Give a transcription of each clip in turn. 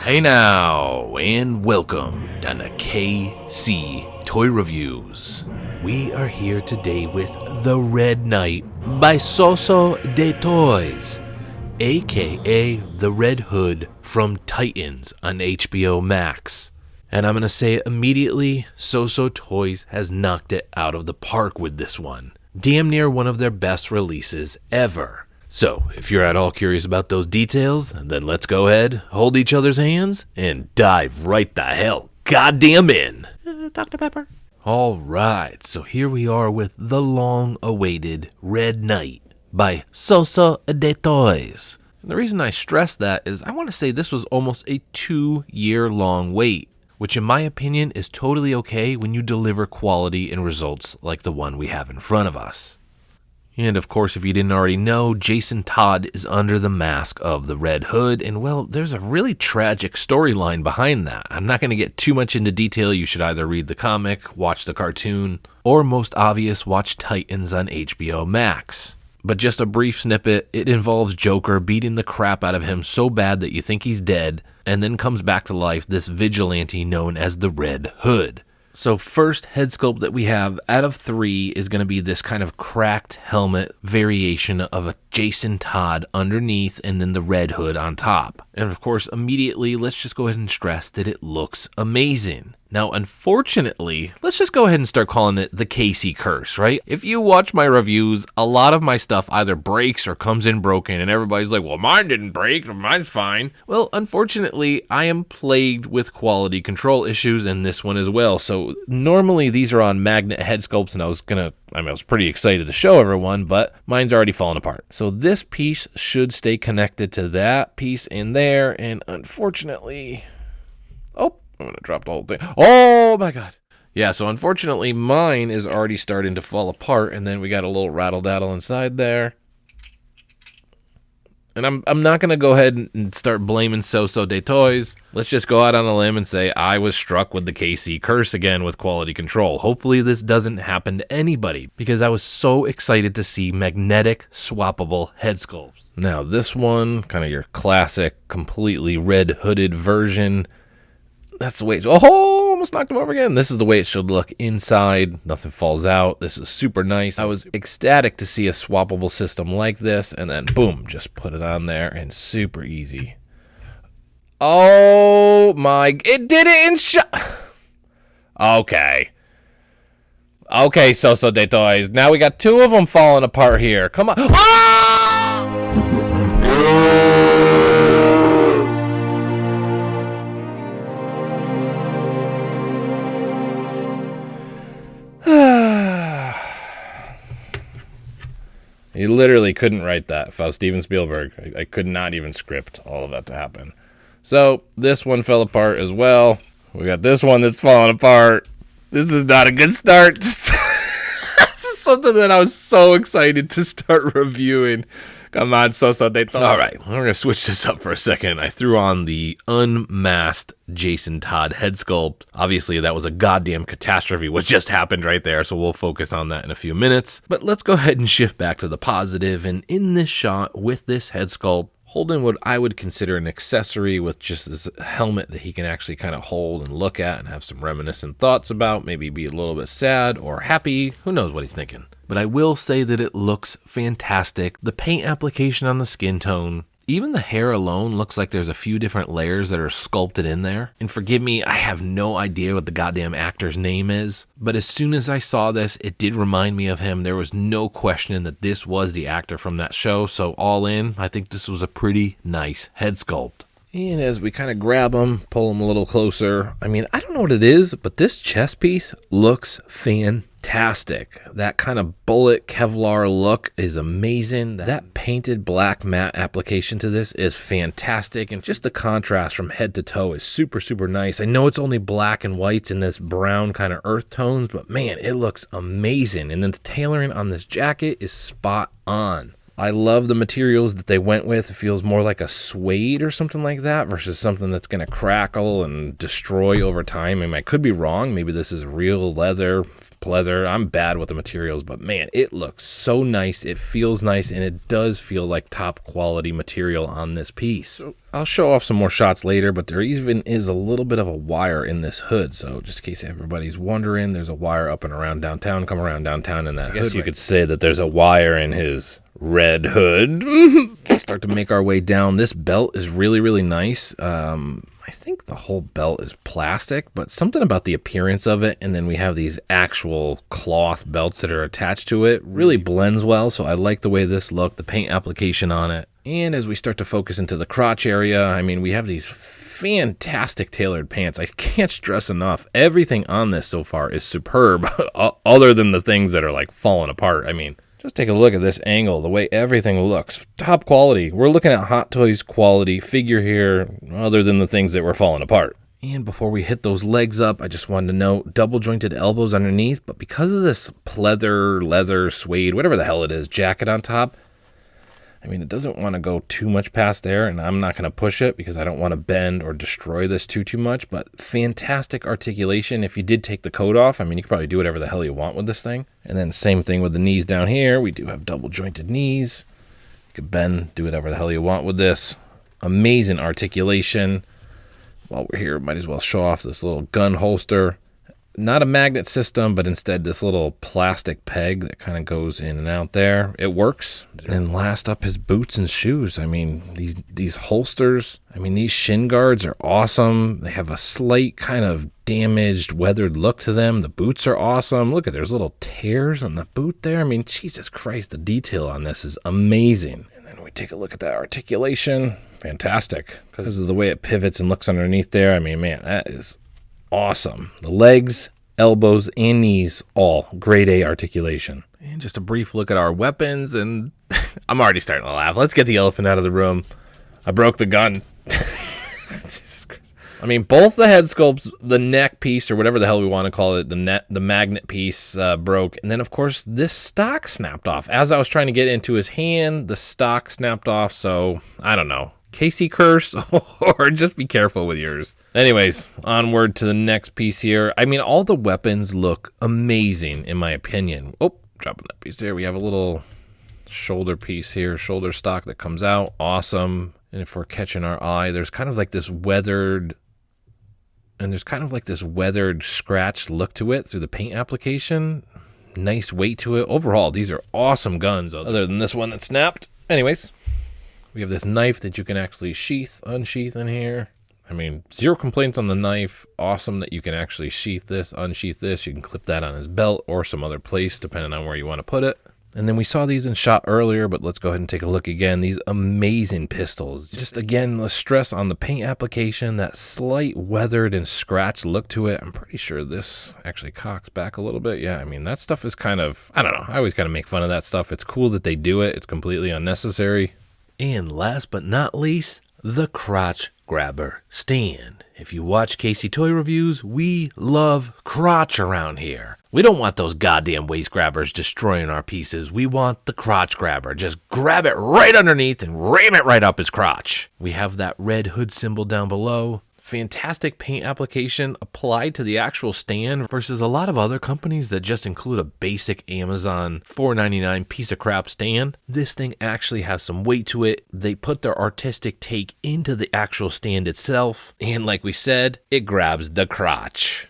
Hey now, and welcome down to KC Toy Reviews. We are here today with The Red Knight by SooSoo Toys, aka The Red Hood from Titans on HBO Max. And I'm going to say it immediately, SooSoo Toys has knocked it out of the park with this one. Damn near one of their best releases ever. So, if you're at all curious about those details, then let's go ahead, hold each other's hands, and dive right the hell goddamn in. Dr. Pepper. Alright, so here we are with the long-awaited Red Knight by SooSoo Toys. And the reason I stress that is I want to say this was almost a 2-year-long wait, which in my opinion is totally okay when you deliver quality and results like the one we have in front of us. And of course, if you didn't already know, Jason Todd is under the mask of the Red Hood, and well, there's a really tragic storyline behind that. I'm not going to get too much into detail. You should either read the comic, watch the cartoon, or most obvious, watch Titans on HBO Max. But just a brief snippet, it involves Joker beating the crap out of him so bad that you think he's dead, and then comes back to life this vigilante known as the Red Hood. So first head sculpt that we have out of 3 is going to be this kind of cracked helmet variation of a Jason Todd underneath and then the Red Hood on top. And of course, immediately, let's just go ahead and stress that it looks amazing. Now, unfortunately, let's just go ahead and start calling it the KC curse, right? If you watch my reviews, a lot of my stuff either breaks or comes in broken, and everybody's like, well, mine didn't break, mine's fine. Well, unfortunately, I am plagued with quality control issues in this one as well. So normally these are on magnet head sculpts, and I was pretty excited to show everyone, but mine's already fallen apart. So this piece should stay connected to that piece in there, and unfortunately, I'm going to drop the whole thing. Oh my god. Yeah, so unfortunately mine is already starting to fall apart, and then we got a little rattle-daddle inside there. And I'm not going to go ahead and start blaming SooSoo Toys. Let's just go out on a limb and say I was struck with the KC curse again with quality control. Hopefully this doesn't happen to anybody, because I was so excited to see magnetic swappable head sculpts. Now this one, kind of your classic, completely red hooded version. That's the way almost knocked him over again. This is the way it should look inside. Nothing falls out. This is super nice. I was ecstatic to see a swappable system like this, and then boom, just put it on there and super easy. Oh my, it did it in Okay, SooSoo Toys. Now we got 2 of them falling apart here. Come on. You literally couldn't write that if I was Steven Spielberg. I could not even script all of that to happen. So this one fell apart as well. We got this one that's falling apart. This is not a good start. This is something that I was so excited to start reviewing. Come on, SooSoo Toys. All right, we're going to switch this up for a second. I threw on the unmasked Jason Todd head sculpt. Obviously, that was a goddamn catastrophe, what just happened right there, so we'll focus on that in a few minutes. But let's go ahead and shift back to the positive. And in this shot, with this head sculpt, holding what I would consider an accessory with just this helmet that he can actually kind of hold and look at and have some reminiscent thoughts about, maybe be a little bit sad or happy, who knows what he's thinking. But I will say that it looks fantastic. The paint application on the skin tone, even the hair alone looks like there's a few different layers that are sculpted in there. And forgive me, I have no idea what the goddamn actor's name is. But as soon as I saw this, it did remind me of him. There was no question that this was the actor from that show. So all in, I think this was a pretty nice head sculpt. And as we kind of grab him, pull him a little closer, I mean, I don't know what it is, but this chest piece looks fantastic. That kind of bullet Kevlar look is amazing. That painted black matte application to this is fantastic. And just the contrast from head to toe is super, super nice. I know it's only black and whites in this brown kind of earth tones, but man, it looks amazing. And then the tailoring on this jacket is spot on. I love the materials that they went with. It feels more like a suede or something like that versus something that's going to crackle and destroy over time. I mean, I could be wrong. Maybe this is real leather, pleather. I'm bad with the materials, but man, it looks so nice. It feels nice, and it does feel like top quality material on this piece. So I'll show off some more shots later, but there even is a little bit of a wire in this hood. So just in case everybody's wondering, there's a wire up and around downtown. Come around downtown in that hood. I guess you could say that there's a wire in his red hood. Start to make our way down. This belt is really, really nice. I think the whole belt is plastic, but something about the appearance of it, and then we have these actual cloth belts that are attached to it, really blends well, so I like the way this looked, the paint application on it. And as we start to focus into the crotch area, I mean, we have these fantastic tailored pants. I can't stress enough, everything on this so far is superb, other than the things that are like falling apart. I mean, just take a look at this angle, the way everything looks. Top quality. We're looking at Hot Toys quality figure here, other than the things that were falling apart. And before we hit those legs up, I just wanted to note, double jointed elbows underneath, but because of this pleather, leather, suede, whatever the hell it is, jacket on top, I mean, it doesn't want to go too much past there, and I'm not going to push it because I don't want to bend or destroy this too much, but fantastic articulation. If you did take the coat off, I mean, you could probably do whatever the hell you want with this thing. And then same thing with the knees down here. We do have double jointed knees. You could bend, do whatever the hell you want with this. Amazing articulation. While we're here, might as well show off this little gun holster. Not a magnet system, but instead this little plastic peg that kind of goes in and out there. It works. And last up, his boots and shoes. I mean, these holsters, I mean, these shin guards are awesome. They have a slight kind of damaged, weathered look to them. The boots are awesome. Look at, there's little tears on the boot there. I mean, Jesus Christ, the detail on this is amazing. And then we take a look at that articulation. Fantastic. Because of the way it pivots and looks underneath there. I mean, man, that is awesome. The legs, elbows, and knees, all grade A articulation. And just a brief look at our weapons, and I'm already starting to laugh. Let's get the elephant out of the room. I broke the gun. I mean, both the head sculpts, the neck piece, or whatever the hell we want to call it, the magnet piece broke. And then, of course, this stock snapped off. As I was trying to get into his hand, the stock snapped off. So, I don't know. Casey curse, or just be careful with yours. Anyways, onward to the next piece here. I mean, all the weapons look amazing, in my opinion. Oh, dropping that piece there. We have a little shoulder piece here, shoulder stock that comes out. Awesome. And if we're catching our eye, there's kind of like this weathered, scratch look to it through the paint application. Nice weight to it. Overall, these are awesome guns, other than this one that snapped. Anyways, we have this knife that you can actually unsheath in here. I mean, zero complaints on the knife. Awesome that you can actually sheath this, unsheath this. You can clip that on his belt or some other place, depending on where you want to put it. And then we saw these in shot earlier, but let's go ahead and take a look again. These amazing pistols. Just again, the stress on the paint application, that slight weathered and scratched look to it. I'm pretty sure this actually cocks back a little bit. Yeah, I mean, that stuff is kind of, I don't know. I always kind of make fun of that stuff. It's cool that they do it. It's completely unnecessary. And last but not least, the crotch grabber stand. If you watch Casey Toy Reviews, we love crotch around here. We don't want those goddamn waist grabbers destroying our pieces. We want the crotch grabber. Just grab it right underneath and ram it right up his crotch. We have that red hood symbol down below. Fantastic paint application applied to the actual stand versus a lot of other companies that just include a basic Amazon $4.99 piece of crap stand. This thing actually has some weight to it. They put their artistic take into the actual stand itself. And like we said, it grabs the crotch.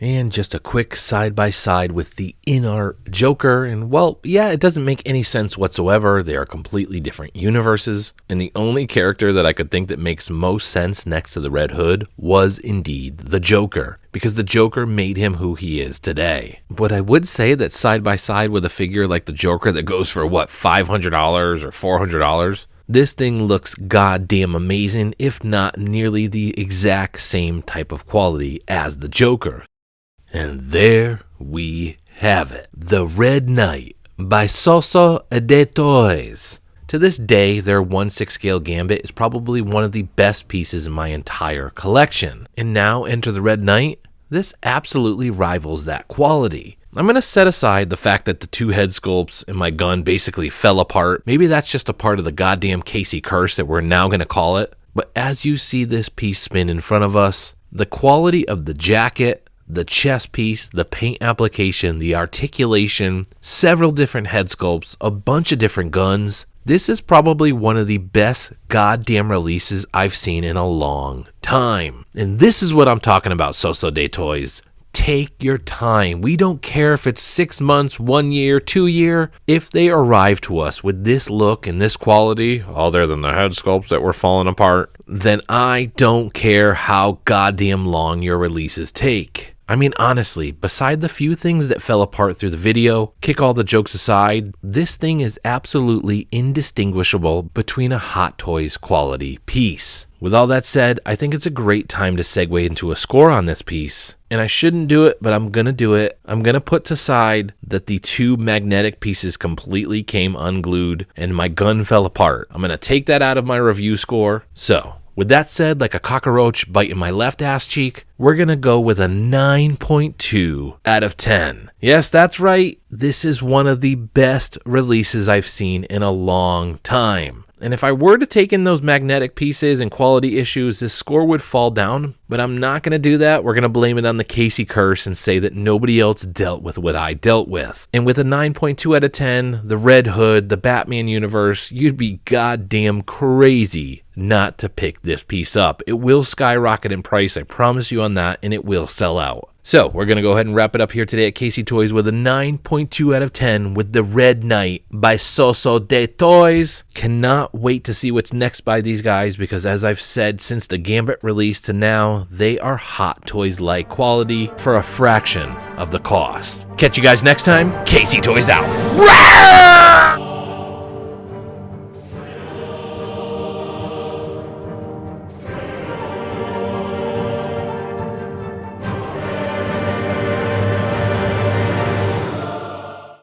And just a quick side-by-side with the in-art Joker, and well, yeah, it doesn't make any sense whatsoever. They are completely different universes, and the only character that I could think that makes most sense next to the Red Hood was indeed the Joker, because the Joker made him who he is today. But I would say that side-by-side with a figure like the Joker that goes for, what, $500 or $400? This thing looks goddamn amazing, if not nearly the exact same type of quality as the Joker. And there we have it, The Red Knight by SooSoo Toys. To this day, their 1/6 scale Gambit is probably one of the best pieces in my entire collection. And now enter the Red Knight. This absolutely rivals that quality. I'm going to set aside the fact that the two head sculpts and my gun basically fell apart. Maybe that's just a part of the goddamn Casey curse that we're now going to call it. But as you see this piece spin in front of us, the quality of the jacket, the chest piece, the paint application, the articulation, several different head sculpts, a bunch of different guns. This is probably one of the best goddamn releases I've seen in a long time. And this is what I'm talking about, SooSoo Toys. Take your time. We don't care if it's 6 months, 1 year, 2 year. If they arrive to us with this look and this quality, other than the head sculpts that were falling apart, then I don't care how goddamn long your releases take. I mean, honestly, beside the few things that fell apart through the video, kick all the jokes aside, this thing is absolutely indistinguishable between a Hot Toys quality piece. With all that said, I think it's a great time to segue into a score on this piece. And I shouldn't do it, but I'm going to do it. I'm going to put to side that the two magnetic pieces completely came unglued and my gun fell apart. I'm going to take that out of my review score. So, with that said, like a cockroach biting my left ass cheek, we're going to go with a 9.2 out of 10. Yes, that's right. This is one of the best releases I've seen in a long time. And if I were to take in those magnetic pieces and quality issues, this score would fall down, but I'm not going to do that. We're going to blame it on the Casey curse and say that nobody else dealt with what I dealt with. And with a 9.2 out of 10, the Red Hood, the Batman universe, you'd be goddamn crazy not to pick this piece up. It will skyrocket in price, I promise you on that, and it will sell out. So, we're going to go ahead and wrap it up here today at Casey Toys with a 9.2 out of 10 with The Red Knight by SooSoo Toys. Cannot wait to see what's next by these guys because, as I've said, since the Gambit release to now, they are Hot Toys-like quality for a fraction of the cost. Catch you guys next time. Casey Toys out. Rawr!